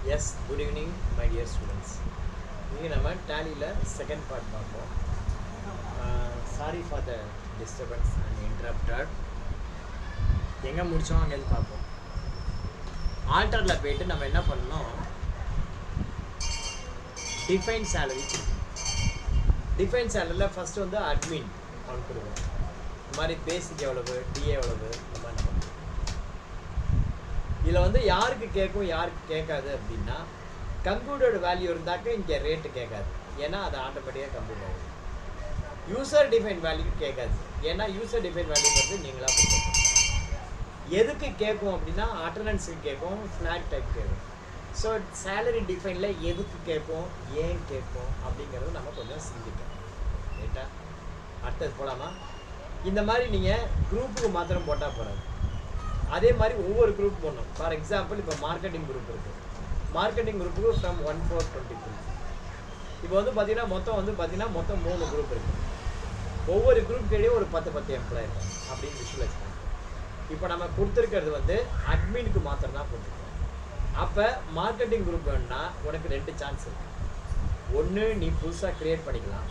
Yes, good evening, my dear students. இங்கே நம்ம டேலியில் second part பார்ப்போம். Sorry for the disturbance and interrupted. எங்கே முடித்தோம் அங்கேருந்து பார்ப்போம். ஆல்டரில் போயிட்டு நம்ம என்ன பண்ணணும், டிஃபைன் சேலரி. டிஃபைன் சேலரியில் ஃபஸ்ட்டு வந்து அட்மின் அவனுக்கு கொடுக்கணும். இந்த மாதிரி பேசிக் எவ்வளவு, டிஏ எவ்வளவு, இந்த மாதிரி நம்ம இதில் வந்து யாருக்கு கேட்கும் யாருக்கு கேட்காது அப்படின்னா, கம்ப்யூட்டர் வேல்யூ இருந்தாக்க இங்கே ரேட்டு கேட்காது, ஏன்னா அது ஆட்டோமேட்டிக்காக கம்ப்யூட் ஆகும். யூசர் டிஃபைன் வேல்யூ கேட்காது, ஏன்னா யூசர் டிஃபைன் வேல்யூ வந்து நீங்களாக கொடுக்கணும். எதுக்கு கேட்கும் அப்படின்னா, அட்டண்டன்ஸுக்கு கேட்கும், ஃப்ளாக் டைப் கேட்கும். ஸோ சேலரி டிஃபைனில் எதுக்கு கேட்கும், ஏன் கேட்கும் அப்படிங்கிறது நம்ம கொஞ்சம் சிந்திக்கணும். ரைட்டா? அடுத்தது போகலாமா? இந்த மாதிரி நீங்கள் குரூப்புக்கு மாத்திரம் போட்டால் போகாது, அதே மாதிரி ஒவ்வொரு குரூப் போடணும். ஃபார் எக்ஸாம்பிள் இப்போ மார்க்கெட்டிங் குரூப் இருக்குது. மார்க்கெட்டிங் குரூப்புக்கு ஃப்ரம் 1423. இப்போ வந்து பார்த்தீங்கன்னா மொத்தம் 3 குரூப் இருக்குது. ஒவ்வொரு குரூப் கீழே ஒரு 10 எம்ப்ளாயி இருக்கும் அப்படின்னு விஷுவலைஸ் பண்ணுறோம். இப்போ நம்ம கொடுத்துருக்கிறது வந்து அட்மினுக்கு மாத்திரம் தான் கொடுத்துருக்கோம். அப்போ மார்க்கெட்டிங் குரூப் வேணும்னா உனக்கு 2 சான்ஸ் இருக்குது. ஒன்று, நீ புதுசாக க்ரியேட் பண்ணிக்கலாம்,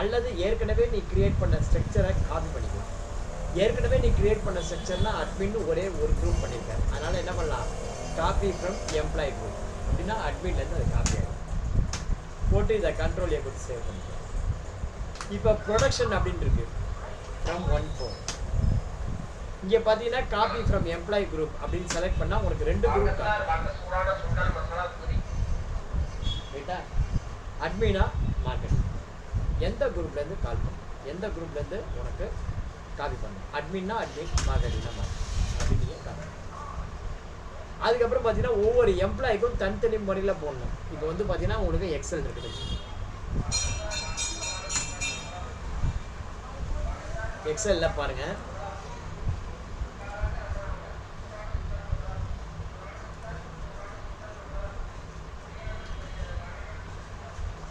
அல்லது ஏற்கனவே நீ க்ரியேட் பண்ண ஸ்ட்ரக்சரை காப்பி பண்ணிக்கலாம். ஏற்கனவே நீ கிரியேட் பண்ண ஸ்ட்ரக்சர்னா அட்மின் ஒரே ஒரு குரூப் பண்ணியிருக்காரு, அதனால் என்ன பண்ணலாம், காப்பி ஃப்ரம் எம்ப்ளாயி குரூப் அப்படின்னா அட்மின்லேருந்து அது காப்பி ஆகிடும். போட்டு இதை கண்ட்ரோல் கொடுத்து சேவ் பண்ணிக்கலாம். இப்போ ப்ரொடக்ஷன் அப்படின்னு இருக்கு, ஃப்ரம் 14. இங்கே பார்த்தீங்கன்னா காப்பி ஃப்ரம் எம்ப்ளாயி குரூப் அப்படின்னு செலக்ட் பண்ணால் உனக்கு 2 குரூப் ரைட்டா? அட்மினா மார்க்கெட்டிங் எந்த குரூப்லேருந்து கால் பண்ணும், எந்த குரூப்லேருந்து உனக்கு காப்பி பண்ணணும். அட்மின்னா அட்மின், மார்க்கெட்டிங்னா மார்க்கெட்டிங் அப்படின்னு நீங்கள் காப்பி. அதுக்கப்புறம் பார்த்தீங்கன்னா ஒவ்வொரு எம்ப்ளாய்க்கும் தனித்தனி முறையில் போடணும். இப்போ வந்து பார்த்தீங்கன்னா உங்களுக்கு எக்ஸல் இருக்குது. எக்ஸலில் பாருங்கள்,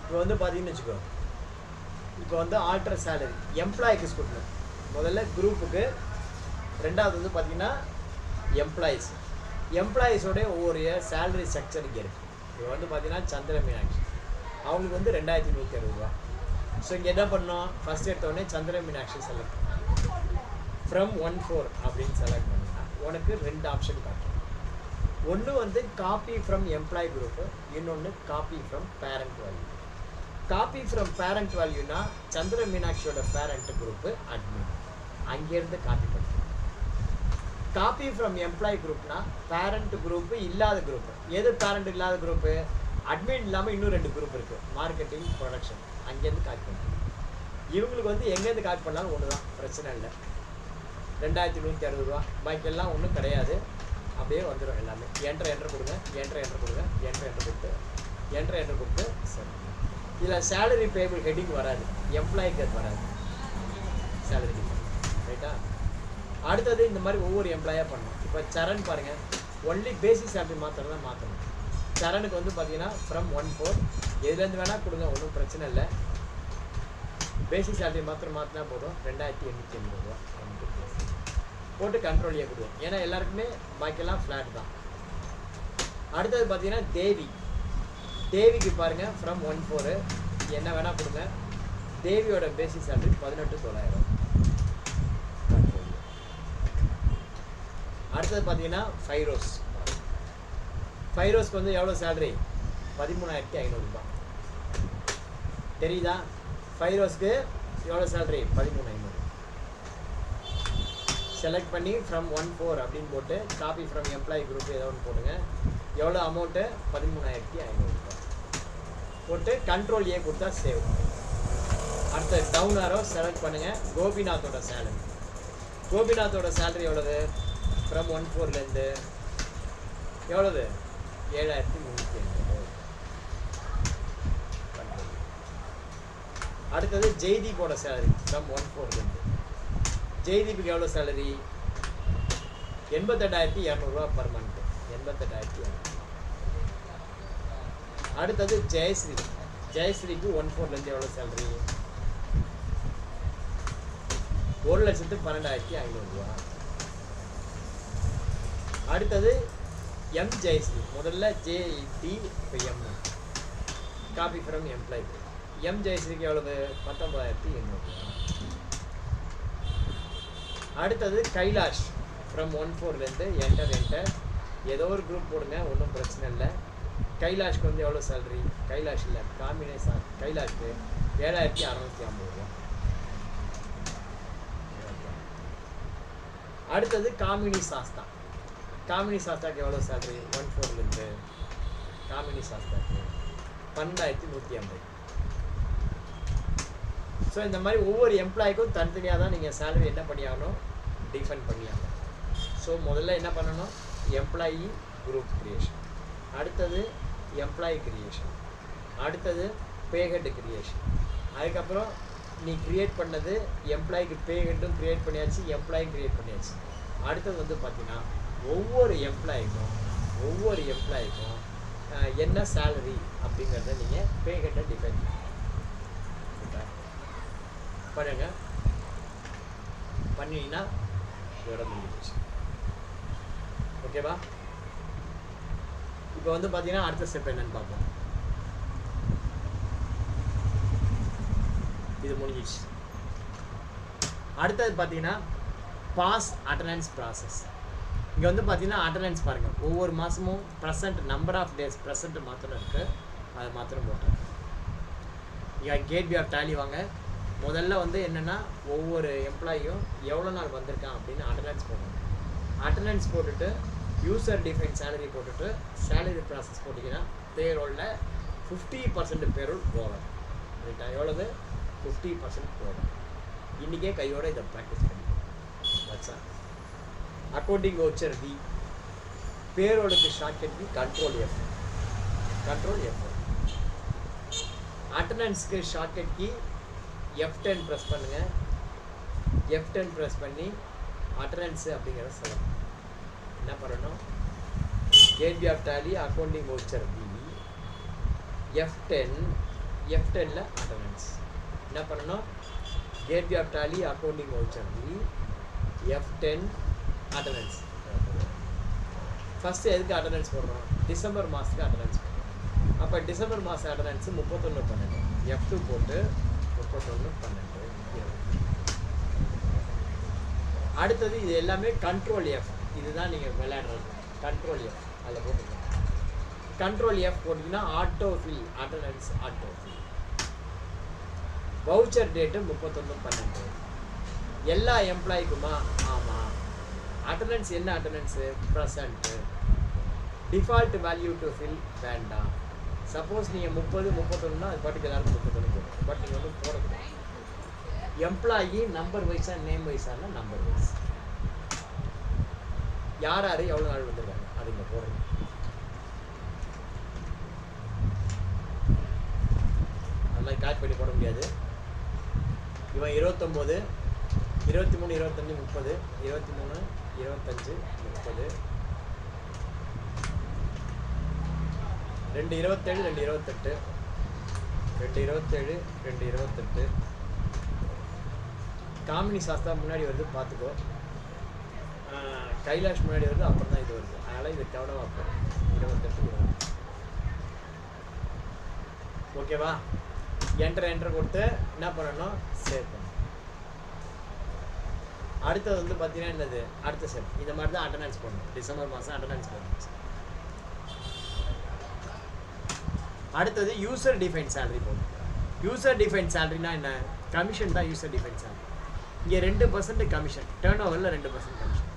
இப்போ வந்து பார்த்தீங்கன்னு வச்சுக்கோ, இப்போ வந்து ஆல்டர் சேலரி எம்ப்ளாய்க்கு கொடுக்கணும். முதல்ல குரூப்புக்கு, ரெண்டாவது வந்து பார்த்தீங்கன்னா எம்ப்ளாயீஸோடைய ஒவ்வொரு சேலரி ஸ்ட்ரக்சர் இங்கே இருக்குது. இப்போ வந்து பார்த்தீங்கன்னா சந்திர மீனாட்சி அவங்களுக்கு வந்து 2160 ரூபா. ஸோ இங்கே என்ன பண்ணோம், ஃபஸ்ட் எடுத்தோடனே சந்திர மீனாட்சி செலக்ட் ஃப்ரம் 14 அப்படின்னு செலக்ட் பண்ணிங்கன்னா உனக்கு 2 ஆப்ஷன் காட்டும். ஒன்று வந்து காப்பி ஃப்ரம் எம்ப்ளாயி குரூப்பு, இன்னொன்று copy from parent value. Copy from parent வேல்யூனா சந்திர மீனாட்சியோட பேரண்ட் குரூப்பு அட்மின், அங்கேருந்து காப்பி பண்ணுறோம். காப்பி ஃப்ரம் எம்ப்ளாயி குரூப்னா பேரண்ட் குரூப்பு இல்லாத குரூப்பு. எது பேரண்ட் இல்லாத குரூப்பு? அட்மின் இல்லாமல் இன்னும் 2 குரூப் இருக்குது, மார்க்கெட்டிங், ப்ரொடக்ஷன். அங்கேருந்து காப்பி பண்ணுறோம். இவங்களுக்கு வந்து எங்கேருந்து காப்பி பண்ணாலும் ஒன்று தான், பிரச்சனை இல்லை. 2160 ரூபா, பாக்கெல்லாம் ஒன்றும் கிடையாது, அப்படியே வந்துடும் எல்லாமே. என்ட்ரு கொடுங்க, என்ட்ரு கொடுத்து சரி. இதில் சேலரி பேபிள் ஹெட்டிங் வராது, எம்ப்ளாய்க்கு அது வராது சேலரி டிஃபைன், ரைட்டா? அடுத்தது இந்த மாதிரி ஒவ்வொரு எம்ப்ளாயாக பண்ணணும். இப்போ சரண் பாருங்கள், ஒன்லி பேசிக் சேலரி மாத்திரம் தான் மாற்றணும். சரணுக்கு வந்து பார்த்தீங்கன்னா ஃப்ரம் 14 எதுலேருந்து வேணால் கொடுங்க, ஒன்றும் பிரச்சனை இல்லை. பேசிக் சேலரி மாத்திரம் மாற்றினா போதும், 2880 ரூபா போட்டு கண்ட்ரோலியாக கொடுங்க, ஏன்னா எல்லாருக்குமே பாக்கியெல்லாம் ஃப்ளாட் தான். அடுத்தது பார்த்தீங்கன்னா தேவிக்கு பாருங்கள், ஃப்ரம் 14 என்ன வேணால் கொடுங்க. தேவியோட பேசிக் சேலரி 18,900. அடுத்தது பார்த்தீங்கன்னா ஃபைரோஸ்க்கு வந்து எவ்வளோ சேலரி, 13,500 ரூபா. தெரியுதா? ஃபைரோஸ்க்கு எவ்வளோ சேலரி, 13,500. செலக்ட் பண்ணி ஃப்ரம் 14 அப்படின்னு போட்டு காப்பி ஃப்ரம் எம்ப்ளாயி குரூப் ஏதோ ஒன்று போடுங்க. எவ்வளோ அமௌண்ட்டு, 13,500 ரூபா போட்டு கண்ட்ரோல் கொடுத்தா சேவ். அடுத்த டவுன் ஆரோ செலக்ட் பண்ணுங்கள். கோபிநாத்தோட சேலரி எவ்வளவு, ஃப்ரம் 14லேருந்து எவ்வளவு, 7,350. அடுத்தது ஜெய்தீப்போட சேலரி ஃப்ரம் 14லேருந்து. ஜெய்தீப்புக்கு எவ்வளோ சேலரி, 88,200 ரூபா பர் மந்த், 88,200. அடுத்தது ஜெயஸ்ரீக்கு 14லேருந்து எவ்வளோ சேலரி, 1,12,500 ரூபா. அடுத்தது எம் ஜெயஸ்ரீ முதல்ல ஜேடி இப்போ M copy from employee. M ஜெயஸ்ரீக்கு எவ்வளவு? 19,800. அடுத்தது கைலாஷ் ஃப்ரம் 14லேருந்து என்டர் ஏதோ ஒரு குரூப் போடுங்க, ஒன்றும் பிரச்சனை இல்லை. கைலாஷ்க்கு வந்து எவ்வளோ சேலரி? கைலாஷ் இல்லை, காம்பினேஷன். கைலாஷ்க்கு 7,650 ரூபா. அடுத்தது காமினி சாஸ்தா. காமினி சாஸ்தாக்கு எவ்வளோ சேலரி? 14லேருந்து காமினி சாஸ்தாக்கு 12,150. ஸோ இந்த மாதிரி ஒவ்வொரு எம்ப்ளாய்க்கும் தனித்தனியாக தான் நீங்கள் சேலரி என்ன பண்ணியாகணும், டிஃபைன் பண்ணியாகணும். ஸோ முதல்ல என்ன பண்ணணும்? எம்ப்ளாயி குரூப் கிரியேஷன், அடுத்தது எம்ப்ளாயி கிரியேஷன், அடுத்தது பேஹெட் கிரியேஷன். அதுக்கப்புறம் நீ கிரியேட் பண்ணது எம்ப்ளாய்க்கு பேஹெட்டும் கிரியேட் பண்ணியாச்சு, எம்ப்ளாயும் கிரியேட் பண்ணியாச்சு. அடுத்தது வந்து பார்த்தீங்கன்னா ஒவ்வொரு எம்ப்ளாய்க்கும் என்ன சேலரி அப்படிங்கிறத நீங்கள் பேஹெட்டை டிஃபைன் பண்ணுங்க. பண்ணிங்கன்னா இதோட முடிஞ்சிச்சு. ஓகேவா? இப்போ வந்து பார்த்தீங்கன்னா அடுத்த ஸ்டெப் என்னன்னு பார்ப்போம். இது முடிஞ்சிச்சு. அடுத்தது பார்த்தீங்கன்னா பாஸ் அட்டண்டன்ஸ் ப்ராசஸ். இங்கே வந்து பார்த்தீங்கன்னா அட்டண்டன்ஸ் பாருங்கள், ஒவ்வொரு மாதமும் present number of days present மாத்திரம் இருக்குது, அதை மாத்திரம் போட்டாங்க. இங்கே கேட்வே ஆஃப் டேலி வாங்க. முதல்ல வந்து என்னென்னா ஒவ்வொரு எம்ப்ளாயும் எவ்வளோ நாள் வந்திருக்கான் அப்படின்னு அட்டண்டன்ஸ் போடணும். அட்டண்டன்ஸ் போட்டுட்டு யூசர் டிஃபைன் சேலரி போட்டுட்டு சேலரி ப்ராசஸ் போட்டிங்கன்னா பேரோலில் 50% பேரோல் போகும். ரைட்டா? எவ்வளவு? 50% போகும். இன்றைக்கே கையோட இதை ப்ராக்டிஸ் பண்ணிக்கோ. அக்கௌண்டிங் வவுச்சர் வி, பேரோலுக்கு ஷார்ட்கட் வி கண்ட்ரோல் எஃப். அட்டண்டன்ஸ்க்கு ஷார்ட்கட் கி F10 ப்ரெஸ் பண்ணுங்கள். F10 ப்ரெஸ் பண்ணி அட்டண்டன்ஸு அப்படிங்கிறத சொல்லணும். என்ன பண்ணணும்? Gateway of Tally accounting voucher V, F10ல் அட்டண்டன்ஸ். என்ன பண்ணணும்? Gateway of Tally accounting voucher V, F10 attendance. First எதுக்கு அட்டண்டன்ஸ் போடுறோம்? டிசம்பர் மாதத்துக்கு அட்டண்டன்ஸ் போடுறோம். அப்போ டிசம்பர் மாதம் அட்டண்டன்ஸு 31/12. F2 போட்டு 31/12. அடுத்தது இது எல்லாமே கண்ட்ரோல் எஃப். இதுதான் நீங்கள் விளையாடுறது. கண்ட்ரோல் எஃப் அதில் போட்டுக்கலாம். கண்ட்ரோல் எஃப் போட்டிங்கன்னா auto fill attendance auto fill. Voucher date 31/12. எல்லா எம்ப்ளாய்க்குமா? ஆமாம். அட்டண்டன்ஸ் என்ன attendance? Present. Default value to fill வேண்டாம். சப்போஸ் நீங்கள் 30, 31னா அது பாட்டுக்கு எல்லாருக்கும் 31 போடும். பட் நீங்கள் வந்து போடக்கூடாது. எம்ப்ளாயி நம்பர் வைஸாக நேம் வைஸானா நம்பர் வைஸ் யார் எவ்வளோ நாள் வந்துருக்காங்க அது இங்கே போடணும். அதெல்லாம் காட் பண்ணி போட முடியாது. இவன் 29, 23, 25, 30, 23, 25, 30, 2/27, 2/28, 2/27, 2/28. காமினி சாஸ்தா முன்னாடி வருது பார்த்துக்கோ. கைலாஷ் முன்னாடி வருது, அப்புறம் தான் இது வருது. அதனால் இது கவனமாக இருக்கும். 28, 20. ஓகேவா? என்டர் கொடுத்து என்ன பண்ணணும்? சேவ் பண்ணணும். அடுத்தது வந்து பார்த்தீங்கன்னா என்னது? அடுத்த ஸ்டெப் இந்த மாதிரி தான் அட்டண்டன்ஸ் பண்ணணும். டிசம்பர் மாதம் அட்டண்டன்ஸ் பண்ணணும். அடுத்தது யூசர் டிஃபைன் சேலரி போடணும். யூசர் டிஃபைன் சேலரினா என்ன? கமிஷன் தான் யூசர் டிஃபைன் சேலரி. இங்கே 2% கமிஷன், டேர்ன் ஓவரில் 2% கமிஷன்.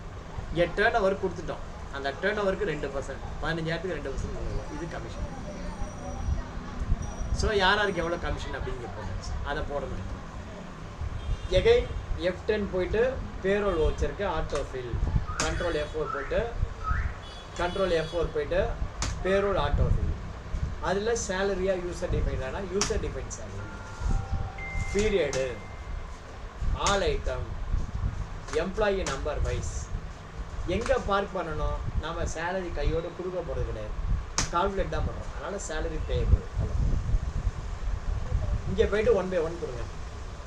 இங்கே டேர்ன் ஓவர் கொடுத்துட்டோம், அந்த டேர்ன் ஓவருக்கு 2%, 15,000க்கு 2% இது கமிஷன். ஸோ யாருக்கு எவ்வளோ கமிஷன் அப்படிங்கிற போட்டு அதை போடணும். எகைன் F10 போயிட்டு பேரோல் வவுச்சருக்கு ஆட்டோ ஃபில். கண்ட்ரோல் F4 போயிட்டு பேரோல் ஆட்டோ ஃபில். அதில் சேலரியாக யூசர் டிஃபைன் ஆனால் user define salary, period, all item, employee number wise. எங்கே பார்க் பண்ணணும்? நம்ம சேலரி கையோடு கொடுக்க போகிறது கிடையாது, கால்குலேட் தான் பண்ணுறோம். அதனால் சேலரி பேயபிள் இங்கே போய்ட்டு 1 by 1 கொடுங்க.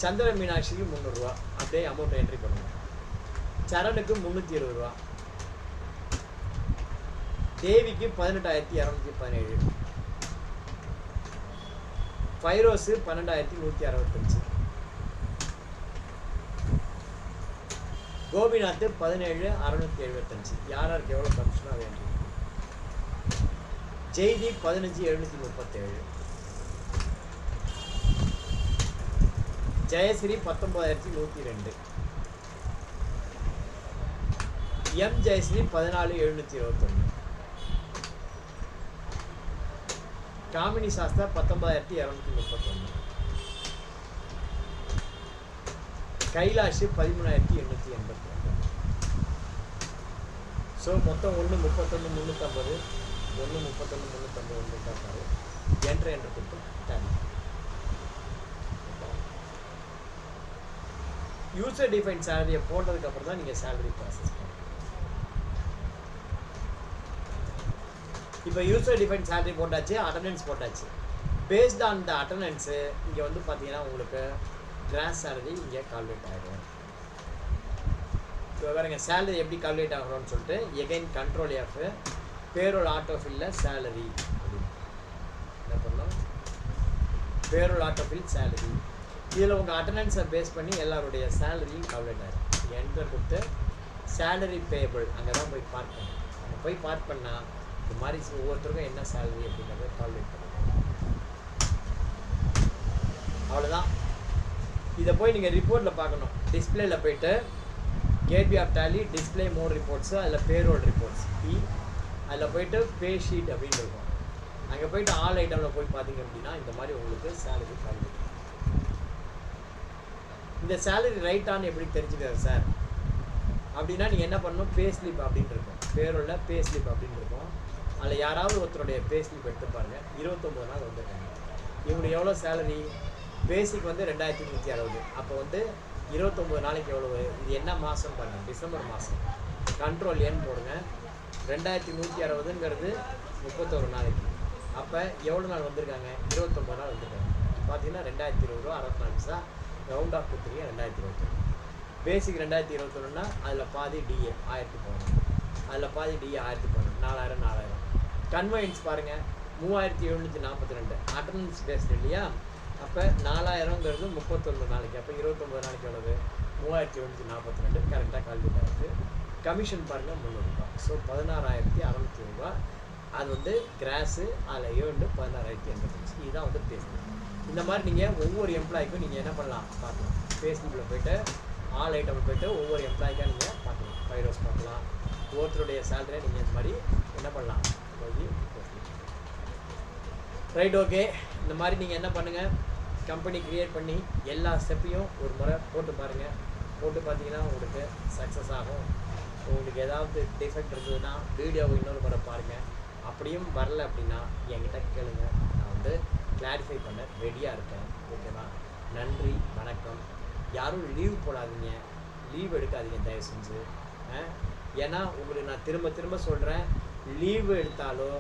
சந்திர மீனாட்சிக்கு 300 ரூபா அப்படியே அமௌண்ட் என்ட்ரி பண்ணுங்க. சரணுக்கு 320 ரூபா, தேவிக்கு 18,217, ஃபைரோஸு 12,165, கோபிநாத் 17,675. யாருக்கு எவ்வளோ கமிஷனாக வேண்டியது? ஜெய்தி 15,737, ஜெயஸ்ரீ 19,102, எம் ஜெயஸ்ரீ 14,721, காமினி சாஸ்தா 19,231, கைலாஷ் 13,882. ஸோ மொத்தம் 1,31,350, 1,31,350 என்று கொடுத்து டேலி. யூசர் டிஃபைன் சேலரியை போட்டதுக்கு அப்புறம் தான் நீங்கள் சேலரி ப்ராசஸ் பண்ணணும். இப்போ யூசர் டிஃபைன் சேலரி போட்டாச்சு, அட்டண்டன்ஸ் போட்டாச்சு. பேஸ்ட் ஆன் த அட்டண்டன்ஸு இங்கே வந்து பார்த்தீங்கன்னா உங்களுக்கு கிராஸ் சேலரி இங்கே கால்குலேட் ஆகிடும். இப்போ வேறுங்க சேலரி எப்படி கால்குலேட் ஆகிறோம்னு சொல்லிட்டு எகைன் கண்ட்ரோல் எஃப் பேரோல் ஆட்டோஃபில்ல சேலரி அப்படின்னு என்ன பண்ணலாம், பேரோல் ஆட்டோஃபில் சேலரி. இதில் உங்கள் அட்டண்டன்ஸை பேஸ் பண்ணி எல்லாருடைய சேலரியும் கால்குலேட் ஆகிடும். என்டர் கொடுத்து சேலரி பேபிள் அங்கே தான் போய் பார்க் பண்ணணும். அங்கே போய் பார்க் பண்ணால் இந்த மாதிரி ஒவ்வொருத்தருக்கும் என்ன சேலரி அப்படிங்கிறத கால்குலேட் பண்ணணும். அவ்வளோதான். இதை போய் நீங்கள் ரிப்போர்ட்டில் பார்க்கணும். டிஸ்பிளேயில் போய்ட்டு gateway of Tally display more reports, அதில் பேரோல் ரிப்போர்ட்ஸ் பி, அதில் போய்ட்டு பே ஷீட் அப்படின்னு இருக்கும். அங்கே போய்ட்டு ஆல் ஐட்டமில் போய் பார்த்தீங்க அப்படின்னா இந்த மாதிரி உங்களுக்கு சேலரி கால்குலேட். இந்த சேலரி ரைட்டான்னு எப்படி தெரிஞ்சுக்கிறது சார் அப்படின்னா நீங்கள் என்ன பண்ணணும், பே ஸ்லிப் அப்படின்னு இருக்கும். பேரோலில் பே ஸ்லிப் அப்படின்னு இருக்கும். அதில் யாராவது ஒருத்தருடைய பே ஸ்லிப் எடுத்து பாருங்கள். 29 நாள் வந்துருக்காங்க. இவங்களுக்கு எவ்வளோ சேலரி? பேசிக் வந்து 2,360. அப்போ வந்து 29 நாளைக்கு எவ்வளவு? இது என்ன மாதம் பாருங்கள், டிசம்பர் மாதம். கண்ட்ரோல் எண் போடுங்க. 2,160ங்கிறது 31 நாளைக்கு. அப்போ எவ்வளோ நாள் வந்திருக்காங்க? 29 நாள் வந்திருக்காங்க. பார்த்தீங்கன்னா 2,020 ரூபா 64 பைசா. ரவுண்ட் ஆஃப் கொடுத்துருங்க 2,021. பேசிக் 2,021னா அதில் பாதி டிஏ 1,011, அதில் பாதி டிஏ 1,011, 4,000 4,000. கன்வெயன்ஸ் பாருங்கள் 3,742. அட்டண்டன்ஸ் பேஸ்ட் இல்லையா? அப்போ 4,000ங்கிறது 31 நாளைக்கு. அப்போ 29 நாளைக்கு எவ்வளவு? 3,742. கரெக்டாக கால்குலேட் ஆகிருக்கு. கமிஷன் பாருங்கள் 300 ரூபா. ஸோ 16,600 ரூபா. அது வந்து கிராஸு, அதில் ஏண்டு 16,085. இதுதான் வந்து பேஸ்ட். இந்த மாதிரி நீங்கள் ஒவ்வொரு எம்ப்ளாய்க்கும் நீங்கள் என்ன பண்ணலாம் பார்க்கலாம். ஃபேஸ்புக்கில் போய்ட்டு ஆல் ஐட்டமில் போய்ட்டு ஒவ்வொரு எம்ப்ளாய்க்காக நீங்கள் பார்க்கலாம். ஃபைரோஸ் பார்க்கலாம். ஒவ்வொருத்தருடைய சேலரியை நீங்கள் இந்த மாதிரி என்ன பண்ணலாம் போய் ரைட். ஓகே, இந்த மாதிரி நீங்கள் என்ன பண்ணுங்கள், கம்பெனி க்ரியேட் பண்ணி எல்லா ஸ்டெப்பையும் ஒரு முறை போட்டு பாருங்கள். போட்டு பார்த்தீங்கன்னா உங்களுக்கு சக்ஸஸ் ஆகும். உங்களுக்கு ஏதாவது டிஃபெக்ட் இருந்ததுன்னா வீடியோவை இன்னொரு முறை பாருங்கள். அப்படியும் வரல அப்படின்னா என்கிட்ட கேளுங்க. நான் வந்து கிளாரிஃபை பண்ண ரெடியாக இருக்கேன். ஓகேவா? நன்றி, வணக்கம். யாரும் லீவ் போடாதீங்க, லீவ் எடுக்காதீங்க தயவு செஞ்சு. ஏன்னா உங்களுக்கு நான் திரும்ப திரும்ப சொல்கிறேன், லீவு எடுத்தாலோ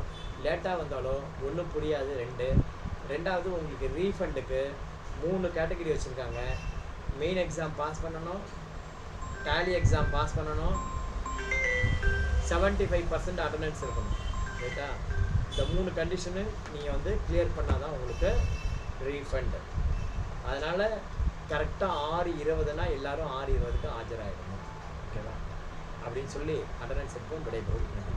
லேட்டாக வந்தாலோ ஒன்றும் புரியாது. ரெண்டாவது உங்களுக்கு ரீஃபண்டுக்கு 3 கேட்டகரி வச்சுருக்காங்க. மெயின் எக்ஸாம் பாஸ் பண்ணணும், டேலி எக்ஸாம் பாஸ் பண்ணணும், 75% அட்டண்டன்ஸ் இருக்கணும். ரைட்டா? இந்த 3 கண்டிஷனு நீங்கள் வந்து கிளியர் பண்ணால் தான் உங்களுக்கு ரீஃபண்டு. அதனால் கரெக்டாக 6:20னா எல்லோரும் 6:20க்கு ஆஜராகிடணும். ஓகேவா? அப்படின்னு சொல்லி அட்டண்டன்ஸ் எடுப்போம். விடைபெறும்.